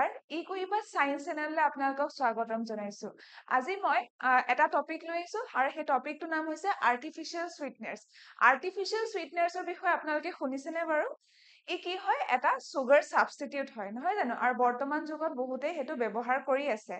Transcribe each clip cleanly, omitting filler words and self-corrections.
নমস্কাৰ ই কুইবা সায়েন্স চেনেললৈ আপোনালোকক স্বাগতম জনাইছো আজি মই এটা টপিক লৈ আহিছো আৰু সেই টপিকটোৰ নাম হৈছে আৰ্টিফিশিয়াল সুইটনাৰ্ছৰ বিষয়ে আপোনালোকে শুনিছেনে বাৰু ই কি হয় এটা সুগাৰ সাবস্টিটিউট হয় নহয় জানো আৰু বৰ্তমান যুগত বহুতে হেতু ব্যৱহাৰ কৰি আছে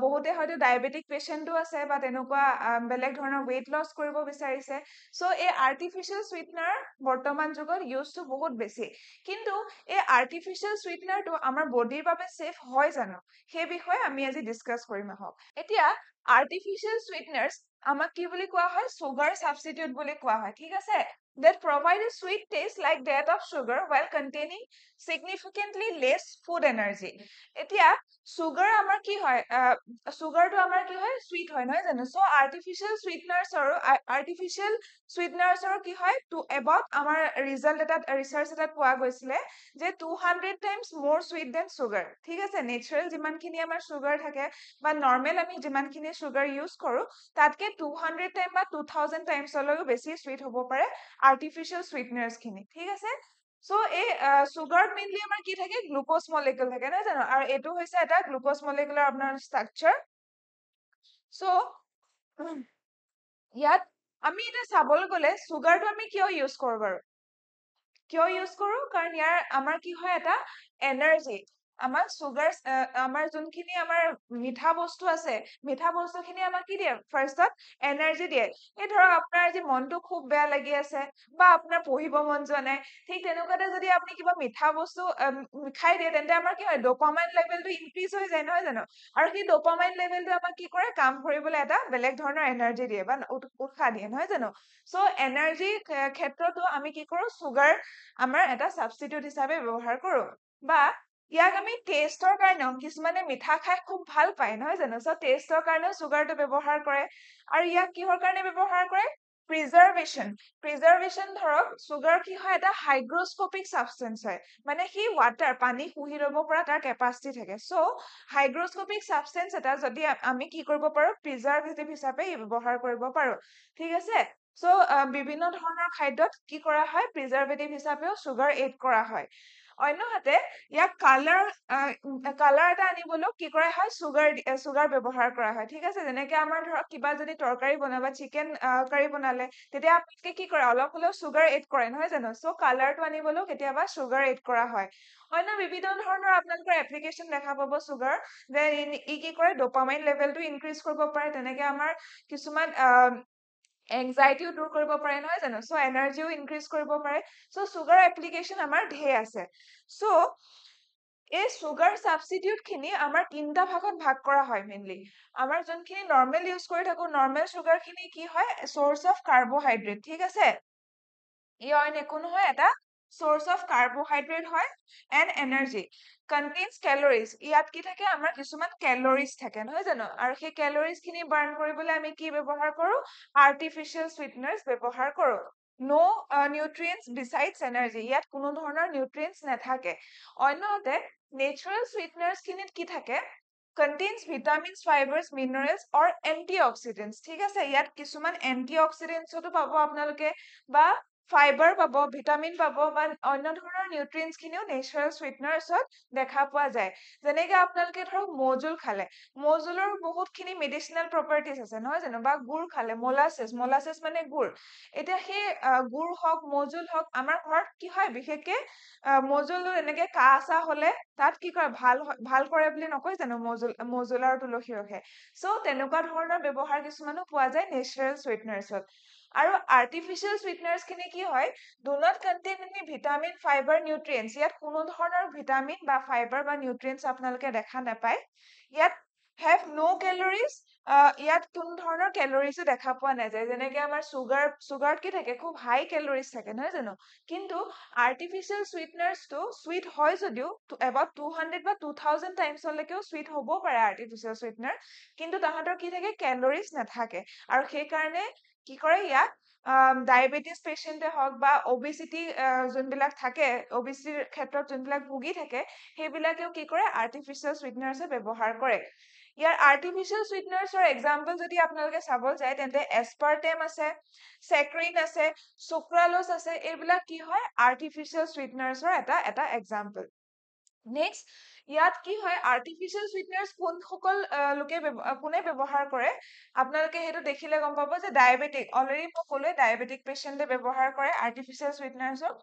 বহুতে হয়তো ডায়াবেটিক পেশেন্টও আছে বা তেনেকুৱা বেলেগ ধৰণৰ weight loss কৰিব বিচাৰিছে সো এই আৰ্টিফিশিয়াল সুইটনাৰ বৰ্তমান যুগত ইউজটো বহুত বেছি কিন্তু এই আৰ্টিফিশিয়াল সুইটনাৰটো আমাৰ বডিৰ বাবে সেফ হয় জানো সেই বিষয়ে আমি আজি ডিসকাস কৰিম আহক এতিয়া আৰ্টিফিশিয়াল সুইটনাৰ্ছ আমাক কি বুলি কোৱা হয় সুগাৰ সাবস্টিটিউট বুলি কোৱা হয় ঠিক আছে that provide a sweet taste like that of sugar while containing significantly less food energy এতিয়া সুগাৰ আমাৰ কি হয় সুগাৰটো আমাৰ কি হয় সুইট হয় নহয় জানো সো আৰ্টিফিশিয়াল সুইটনাৰ্ছৰ কি হয় টু এবাউট আমাৰ ৰিজাল্ট এটা ৰিসাৰ্চ এটা পোৱা গৈছিলে যে 200 টাইমছ মোৰ সুইট দেন সুগাৰ ঠিক আছে নেচাৰেল যিমানখিনি আমাৰ সুগাৰ থাকে বা নৰ্মেল আমি যিমানখিনি সুগাৰ ইউজ কৰো তাতকে 200 টাইম বা 2000 টাইমছলৈও বেছি সুইট হ'ব পাৰে আৰ্টিফিশিয়াল সুইটনাৰ্ছ খিনি ঠিক আছে সো এই সুগাৰ মেইনলি আমাৰ কি থাকে গ্লুকোজ মলিকিউল থাকে নহয় জানো আৰু এইটো হৈছে এটা গ্লুকোজ মলিকিউলৰ আপোনাৰ ষ্ট্ৰাকচাৰ সো ইয়াত আমি এটা চাবলৈ গ'লে সুগাৰটো আমি কিয় ইউজ কৰো বাৰু কিয় ইউজ কৰো কাৰণ ইয়াৰ আমাৰ কি হয় এটা এনাৰ্জি আমাৰ সুগাৰ আমাৰ যোনখিনি আমাৰ মিঠা বস্তু আছে মিঠা বস্তুখিনি আমাক কি দিয়ে ফাৰ্ষ্টত এনাৰ্জি দিয়ে এই ধৰক আপোনাৰ আজি মনটো খুব বেয়া লাগি আছে বা আপোনাৰ পঢ়িব মন যোৱা নাই ঠিক তেনেকুৱাতে যদি আপুনি কিবা মিঠা বস্তু খাই দিয়ে তেন্তে আমাৰ কি হয় ডপামাইন লেভেলটো ইনক্ৰিজ হৈ যায় নহয় জানো আৰু সেই ডপামাইন লেভেলটো আমাক কি কৰে কাম কৰিবলৈ এটা বেলেগ ধৰণৰ এনাৰ্জি দিয়ে বা উৎসাহ দিয়ে নহয় জানো সো এনাৰ্জি ক্ষেত্ৰতো আমি কি কৰো সুগাৰ আমাৰ এটা সাবস্টিটিউট হিচাপে ব্যৱহাৰ কৰো বা ইয়াক আমি টেষ্টৰ কাৰণেও কিছুমানে মিঠা খাই খুব ভাল পায় নহয় জানো সো টেষ্টৰ কাৰণেও সুগাৰটো ব্যৱহাৰ কৰে আৰু ইয়াক কিহৰ কাৰণে ব্যৱহাৰ কৰে প্ৰিজাৰ্ভেশ্যন ধৰক সুগাৰ কি হয় এটা হাইগ্ৰস্কোপিক সাবষ্টেন্স হয় মানে সি ৱাটাৰ পানী শুহি ল'ব পৰা তাৰ কেপাচিটি থাকে সো হাইগ্ৰস্কোপিক সাবষ্টেন্স এটা যদি আমি কি কৰিব পাৰো প্ৰিজাৰ্ভেটিভ হিচাপে ব্যৱহাৰ কৰিব পাৰো ঠিক আছে সো বিভিন্ন ধৰণৰ খাদ্যত কি কৰা হয় প্ৰিজাৰ্ভেটিভ হিচাপেও সুগাৰ এড কৰা হয় অন্যহাতে ইয়াক কালাৰ এটা আনিবলৈও কি কৰা হয় সুগাৰ ব্যৱহাৰ কৰা হয় ঠিক আছে যেনেকে আমাৰ ধৰক কিবা যদি তৰকাৰী বনাবা চিকেন কাৰী বনালে তেতিয়া আপোনালোকে কি কৰে অলপ হলেও সুগাৰ এড কৰে নহয় জানো সো কালাৰটো আনিবলৈও কেতিয়াবা সুগাৰ এড কৰা হয় অন্য বিভিন্ন ধৰণৰ আপোনালোকৰ এপ্লিকেশ্যন দেখা পাব সুগাৰ যে ই কি কৰে ডপামাইন লেভেলটো ইনক্ৰিজ কৰিব পাৰে তেনেকে আমাৰ কিছুমান এংজাইটিও দূৰ কৰিব পাৰে নহয় জানো সো এনাৰ্জিও ইনক্ৰিজ কৰিব পাৰে সো সুগাৰ এপ্লিকেশ্যন আমাৰ ঢেৰ আছে সো এই সুগাৰ সাবস্টিটিউট খিনি আমাৰ তিনটা ভাগত ভাগ কৰা হয় মেইনলি আমাৰ যোনখিনি নৰ্মেল ইউজ কৰি থাকো নৰ্মেল সুগাৰ খিনি কি হয় সোৰ্স অফ কাৰ্বহাইড্ৰেট ঠিক আছে ই অইন একো নহয় এটা সোৰ্স অফ কাৰ্বহাইড্ৰেট হয় এণ্ড এনাৰ্জি কন্টেইনছ কেলৰিজ ইয়াত কি থাকে আমাৰ কিছুমান কেলৰিজ থাকে নহয় জানো আৰু সেই কেলৰিজ খিনি বাৰ্ণ কৰিবলৈ আমি কি ব্যৱহাৰ কৰো আৰ্টিফিশিয়াল সুইটনাৰ্ছ ব্যৱহাৰ কৰো নো নিউট্ৰিয়েন্টছ বিচাইডছ এনাৰ্জি ইয়াত কোনো ধৰণৰ নিউট্ৰিয়েন্টছ নাথাকে অন্যহাতে নেচাৰেল সুইটনাৰ্ছ খিনিত কি থাকে contains vitamins, fibers, minerals or antioxidants ঠিক আছে ইয়াত কিছুমান antioxidants পাব আপোনালোকে বা ফাইবাৰ পাব ভিটামিন পাব বা অন্য ধৰণৰ নিউট্ৰিয়েন্টছ খিনিও নেচাৰেল সুইটনাৰ্ছত দেখা পোৱা যায় যেনেকে আপোনালোকে ধৰক মৌজুল খালে মৌজুলৰ বহুতখিনি মেডিচিনেল প্ৰপাৰ্টিজ আছে নহয় জানো বা গুড় খালে মলাছেছ মানে গুড় এতিয়া সেই গুড় হওক মৌজুল হওক আমাৰ ঘৰত কি হয় বিশেষকে মৌজুল এনেকে কাহ চাহ হলে তাত কি কৰে ভাল কৰে বুলি নকয় জানো মৌজুল আৰু তুলসী ৰসে সো তেনেকুৱা ধৰণৰ ব্যৱহাৰ কিছুমানো পোৱা যায় নেচাৰেল সুইটনাৰ্ছত আৰু আৰ্টিফিশিয়াল সুইটনাৰ্ছ খিনি কি হয় do not contain any vitamin fiber nutrients ইয়াত কোনো ধৰণৰ ভিটামিন বা ফাইবাৰ বা নিউট্ৰিয়েন্টছ আপোনালোকে দেখা নাপায় ইয়াত have no calories ইয়াত কোনো ধৰণৰ কেলৰিজো দেখা পোৱা নাযায় যেনেকে আমাৰ চুগাৰত কি থাকে খুব হাই কেলৰিজ থাকে নহয় জানো কিন্তু আৰ্টিফিশিয়াল সুইটনাৰ্ছটো সুইট হয় যদিও এবাউট 200 বা 2000 টাইমছলৈকেও সুইট হ'ব পাৰে আৰ্টিফিশিয়াল সুইটনাৰ কিন্তু তাহাঁতৰ কি থাকে কেলৰিজ নাথাকে আৰু সেইকাৰণে কি কৰে ইয়াক ডায়েবেটিছ পেচেণ্টে হওক বা অবেচিটি যোনবিলাক থাকে অবেচিটিৰ ক্ষেত্ৰত যোনবিলাক ভুগি থাকে সেইবিলাকেও কি কৰে আৰ্টিফিশিয়াল সুইটনাৰ্ছে ব্যৱহাৰ কৰে ইয়াৰ আৰ্টিফিশিয়াল সুইটনাৰ্ছৰ এক্সাম্পল যদি আপোনালোকে চাব যায় তেন্তে এছপাৰ্টেম আছে চেক্ৰিন আছে সুক্ৰালোজ আছে এইবিলাক কি হয় আৰ্টিফিশিয়াল সুইটনাৰ্ছৰ এটা এক্সাম্পল নেক্সট ইয়াত কি হয় আৰ্টিফিচিয়েল সুইটনাৰ্ছ কোনে ব্যৱহাৰ কৰে আপোনালোকে সেইটো দেখিলে গম পাব যে ডায়েবেটিক অলৰেডি মই ক'লোৱে ডায়েবেটিক পেচেণ্টে ব্যৱহাৰ কৰে আৰ্টিফিচিয়েল সুইটনাৰ্ছক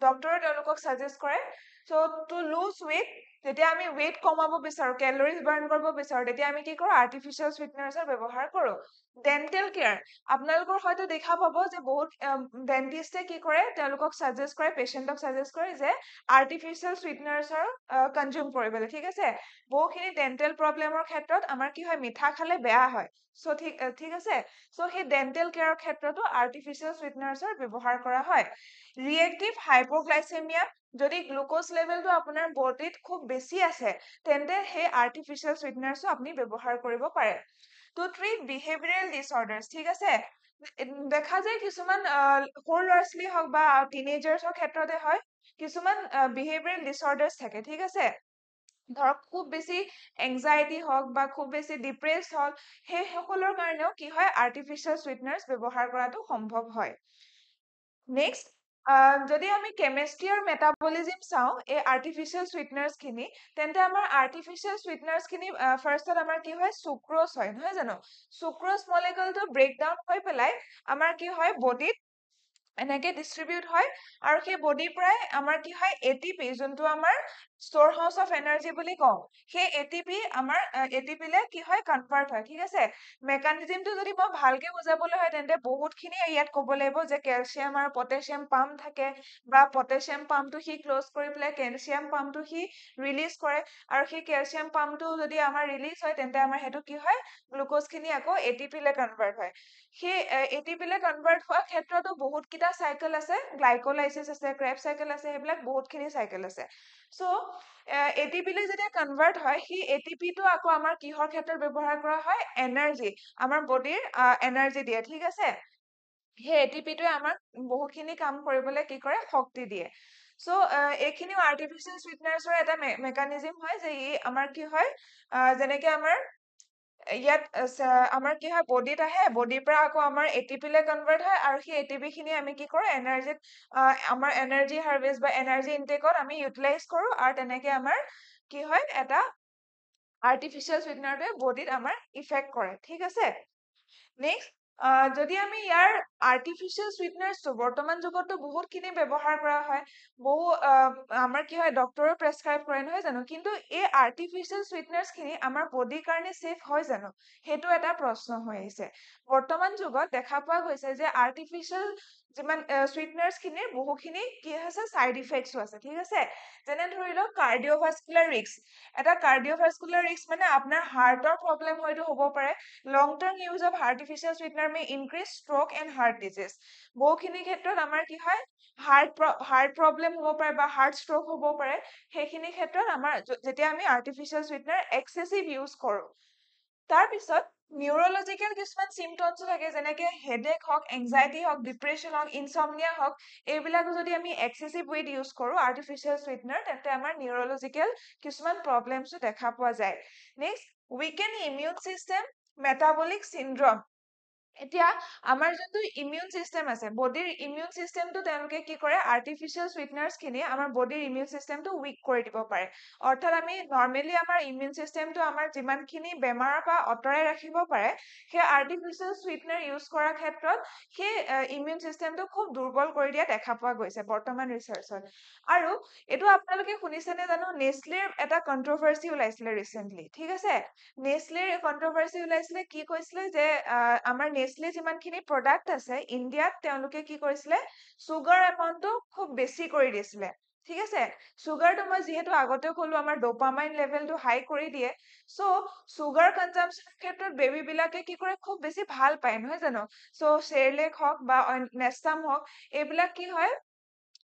ডক্টৰে তেওঁলোকক ছাজেষ্ট কৰে চ' টু লুজ ৱেইট যেতিয়া আমি ৱেইট কমাব বিচাৰো কেলৰিজ বাৰ্ণ কৰিব বিচাৰো তেতিয়া আমি কি কৰো আৰ্টিফিচিয়েল সুইটনাৰ্ছৰ ব্যৱহাৰ কৰো ডেণ্টেল কেয়াৰ আপোনালোকৰ হয়তো দেখা পাব যে বহুত ডেণ্টিষ্টে কি কৰে তেওঁলোকক ছাজেষ্ট কৰে পেচেণ্টক ছাজেষ্ট কৰে যে আৰ্টিফিচিয়েল সুইটনাৰ্ছৰ কনজিউম কৰিবলৈ ঠিক আছে বহুখিনি ডেণ্টেল প্ৰব্লেমৰ ক্ষেত্ৰত আমাৰ কি হয় মিঠা খালে বেয়া হয় চ' ঠিক আছে চ' সেই ডেণ্টেল কেয়াৰৰ ক্ষেত্ৰতো আৰ্টিফিচিয়েল সুইটনাৰ্ছৰ ব্যৱহাৰ কৰা হয় ৰিয়েক্টিভ হাইপোগ্লাইচেমিয়া যদি গ্লুক'জ লেভেলটো আপোনাৰ বডিত খুব বেছি আছে তেন্তে সেই আৰ্টিফিচিয়েল সুইটনাৰ্ছো আপুনি ব্যৱহাৰ কৰিব পাৰে টু ট্ৰিট বিহেভিয়াৰেল ডিছঅৰ্ডাৰ্ছ ঠিক আছে দেখা যায় কিছুমান সৰু ল'ৰা ছোৱালী হওক বা টিনেজাৰ্ছৰ ক্ষেত্ৰতে হয় কিছুমান বিহেভিয়াৰেল ডিছঅৰ্ডাৰ্ছ থাকে ঠিক আছে ধৰক খুব বেছি এংজাইটি হওক বা খুব বেছি ডিপ্ৰেছ হওক সেই সকলৰ কাৰণেও কি হয় আৰ্টিফিচিয়েল সুইটনাৰ্ছ ব্যৱহাৰ কৰাটো সম্ভৱ হয় নেক্সট যদি আমি কেমেষ্ট্ৰি আৰু মেটাবলিজিম চাওঁ এই আৰ্টিফিচিয়েল সুইটনাৰ্ছ খিনি তেন্তে আমাৰ আৰ্টিফিচিয়েল সুইটনাৰ্ছ খিনি ফাৰ্ষ্টত আমাৰ কি হয় চুক্ৰ'জ হয় নহয় জানো চুক্ৰ'জ মলিকুলটো ব্ৰেকডাউন হৈ পেলাই আমাৰ কি হয় বডিত এনেকে ডিষ্ট্ৰিবিউট হয় আৰু সেই বডিৰ পৰাই আমাৰ কি হয় এটিপি যোনটো আমাৰ ষ্ট'ৰ হাউচ অফ এনাৰ্জি বুলি কওঁ সেই এটিপি আমাৰ এটিপিলে কি হয় কনভাৰ্ট হয় ঠিক আছে মেকানিজিমটো যদি মই ভালকে বুজাবলৈ হয় তেন্তে বহুতখিনি ইয়াত ক'ব লাগিব যে কেলচিয়াম আৰু পটেছিয়াম পাম্প থাকে বা পটেছিয়াম পাম্পটো সি ক্ল'জ কৰি পেলাই কেলচিয়াম পাম্পটো সি ৰিলিজ কৰে আৰু সেই কেলচিয়াম পাম্পটো যদি আমাৰ ৰিলিজ হয় তেন্তে আমাৰ সেইটো কি হয় গ্লুক'জখিনি আকৌ এটিপিলে কনভাৰ্ট হয় সেই এটিপিলে কনভাৰ্ট হোৱা ক্ষেত্ৰতো বহুতকেইটা চাইকেল আছে গ্লাইকলাইচিছ আছে ক্ৰেব চাইকেল আছে সেইবিলাক বহুতখিনি চাইকেল আছে চ' এটিপিলে যেতিয়া কনভাৰ্ট হয় সেই এটিপিটো আকৌ আমাৰ কিহৰ ক্ষেত্ৰত ব্যৱহাৰ কৰা হয় এনাৰ্জি আমাৰ বডিৰ এনাৰ্জি দিয়ে ঠিক আছে সেই এটিপিটোৱে আমাক বহুতখিনি কাম কৰিবলৈ কি কৰে শক্তি দিয়ে চ' এইখিনিও আৰ্টিফিচিয়েল সুইটনাৰ্ছৰ এটা মেকানিজিম হয় যে ই আমাৰ কি হয় যেনেকে আমাৰ ইয়াত আমাৰ কি হয় বডিত আহে বডিৰ পৰা আকৌ আমাৰ এটিপিলে কনভাৰ্ট হয় আৰু সেই এটিপি খিনি আমি কি কৰো এনাৰ্জিত আমাৰ এনাৰ্জি হাৰ্ভেষ্ট বা এনাৰ্জি ইনটেকত আমি ইউটিলাইজ কৰো আৰু তেনেকে আমাৰ কি হয় এটা আৰ্টিফিচিয়েল সুইটনাৰটোৱে বডিত আমাৰ ইফেক্ট কৰে ঠিক আছে নেক্সট যদি আমি ইয়াৰ আৰ্টিফিচিয়েল সুইটনাৰ্ছটো বৰ্তমান যুগতো বহুতখিনি ব্যৱহাৰ কৰা হয় আমাৰ কি হয় ডক্টৰে প্ৰেছক্ৰাইব কৰে নহয় জানো কিন্তু এই আৰ্টিফিচিয়েল সুইটনাৰ্ছ খিনি আমাৰ বডিৰ কাৰণে ছেফ হয় জানো সেইটো এটা প্ৰশ্ন হৈ আহিছে বৰ্তমান যুগত দেখা পোৱা গৈছে যে আৰ্টিফিচিয়েল যিমান সুইটনাৰ্ছ খিনিৰ বহুখিনি কি হৈছে চাইড ইফেক্টছো আছে ঠিক আছে যেনে ধৰি লওক কাৰ্ডিঅ'ভাস্কুলাৰ ৰিস্ক এটা কাৰ্ডিঅ'ভাস্কুলাৰ ৰিস্ক মানে আপোনাৰ হাৰ্টৰ প্ৰব্লেম হয়তো হ'ব পাৰে long term use of artificial sweetener may increase stroke and heart disease বহুখিনি ক্ষেত্ৰত আমাৰ কি হয় হাৰ্ট প্ৰব্লেম হ'ব পাৰে বা হাৰ্ট ষ্ট্ৰক হ'ব পাৰে সেইখিনি ক্ষেত্ৰত আমাৰ যেতিয়া আমি আৰ্টিফিচিয়েল সুইটনাৰ এক্সেচিভ ইউজ কৰো তাৰপিছত নিউৰলজিকেল কিছুমান চিমটমছো থাকে যেনেকে হেডেক হওক এংজাইটি হওক ডিপ্ৰেশ্যন হওক ইনচমনিয়া হওক এইবিলাক যদি আমি এক্সেচিভ ৱেইট ইউজ কৰো আৰ্টিফিচিয়েল সুইটনাৰ তেন্তে আমাৰ নিউৰলজিকেল কিছুমান প্ৰব্লেমছো দেখা পোৱা যায় next weaken immune system metabolic syndrome এতিয়া আমাৰ যোনটো ইমিউন চিষ্টেম আছে বডিৰ ইমিউন চিষ্টেমটো তেওঁলোকে কি কৰে আৰ্টিফিচিয়েল সুইটনাৰ্ছ খিনি আমাৰ বডিৰ ইমিউন চিষ্টেমটো উইক কৰি দিব পাৰে অৰ্থাৎ আমি নৰ্মেলি আমাৰ ইমিউন চিষ্টেমটো আমাৰ যিমানখিনি বেমাৰৰ পৰা আঁতৰাই ৰাখিব পাৰে সেই আৰ্টিফিচিয়েল সুইটনাৰ ইউজ কৰাৰ ক্ষেত্ৰত সেই ইমিউন চিষ্টেমটো খুব দুৰ্বল কৰি দিয়া দেখা পোৱা গৈছে বৰ্তমান ৰিচাৰ্চত আৰু এইটো আপোনালোকে শুনিছেনে জানো নেচলেৰ এটা কন্ট্ৰভাৰ্চি ওলাইছিলে ৰিচেন্টলি ঠিক আছে নেচলেৰ কন্ট্ৰভাৰ্চি ওলাইছিলে কি কৈছিলে যে আমাৰ নেচলে যিমানখিনি প্ৰডাক্ট আছে ইণ্ডিয়াত তেওঁলোকে কি কৰিছিলে চুগাৰ এমাউণ্টটো খুব বেছি কৰি দিছিলে ঠিক আছে চুগাৰটো মই যিহেতু আগতেও ক'লো আমাৰ ডপামাইন লেভেলটো হাই কৰি দিয়ে চ' চুগাৰ কনজাম্পচনৰ ক্ষেত্ৰত বেবী বিলাকে কি কৰে খুব বেছি ভাল পায় নহয় জানো চ' চেৰেলেক হওক বা নেষ্টাম হওক এইবিলাক কি হয়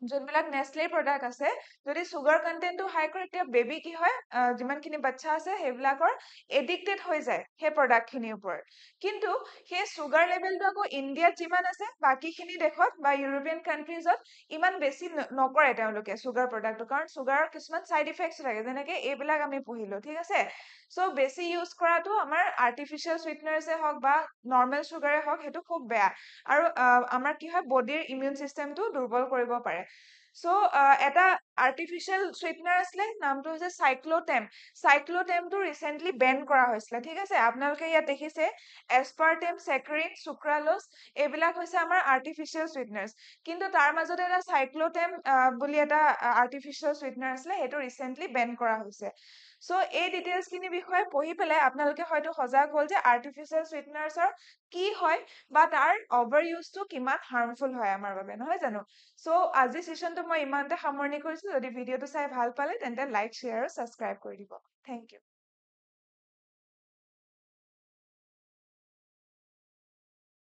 যোনবিলাক নেচলে প্ৰডাক্ট আছে যদি চুগাৰ কন্টেন্টটো হাই কৰে তেতিয়া বেবী কি হয় যিমানখিনি বাচ্চা আছে সেইবিলাকৰ এডিক্টেড হৈ যায় সেই প্ৰডাক্ট খিনিৰ ওপৰত কিন্তু সেই চুগাৰ লেভেলটো আকৌ ইণ্ডিয়াত যিমান আছে বাকীখিনি দেশত বা ইউৰোপিয়ান কাণ্ট্ৰিজত ইমান বেছি নকৰে তেওঁলোকে চুগাৰ প্ৰডাক্টটো কাৰণ চুগাৰৰ কিছুমান চাইড ইফেক্টছ থাকে যেনেকে এইবিলাক আমি পঢ়িলো ঠিক আছে চ' বেছি ইউজ কৰাটো আমাৰ আৰ্টিফিচিয়েল সুইটনাৰ্ছে হওক বা নৰ্মেল চুগাৰে হওক সেইটো খুব বেয়া আৰু আমাৰ কি হয় বডিৰ ইমিউন চিষ্টেমটো দুৰ্বল কৰিব পাৰে সো এটা আৰ্টিফিচিয়েল সুইটনাৰ আছিলে, নামটো হৈছে চাইক্লোটেমটো ৰিচেন্টলি বেন কৰা হৈছিলে, ঠিক আছে। আপোনালোকে ইয়াত দেখিছে এছপাৰ্টেম, চেক্ৰিন, চুক্ৰালোজ, এইবিলাক হৈছে আমাৰ আৰ্টিফিচিয়েল সুইটনাৰ্ছ। কিন্তু তাৰ মাজতে এটা চাইক্লোটেম বুলি এটা আৰ্টিফিচিয়েল সুইটনাৰ আছিলে, সেইটো ৰিচেন্টলি বেন কৰা হৈছে। সো এই ডিটেইলছখিনিৰ বিষয়ে পঢ়ি পেলাই আপোনালোকে হয়তো সজাগ হ'ল যে আৰ্টিফিচিয়েল সুইটনাৰ্ছৰ কি হয় বা তাৰ অভাৰ ইউজটো কিমান হাৰ্মফুল হয় আমাৰ বাবে, নহয় জানো? সো আজি সেশনটো মই ইমানতে সামৰণি কৰিছো। যদি ভিডিঅ'টো চাই ভাল পালে তেন্তে লাইক, শ্বেয়াৰ আৰু ছাবস্ক্ৰাইব কৰি দিব। Thank U.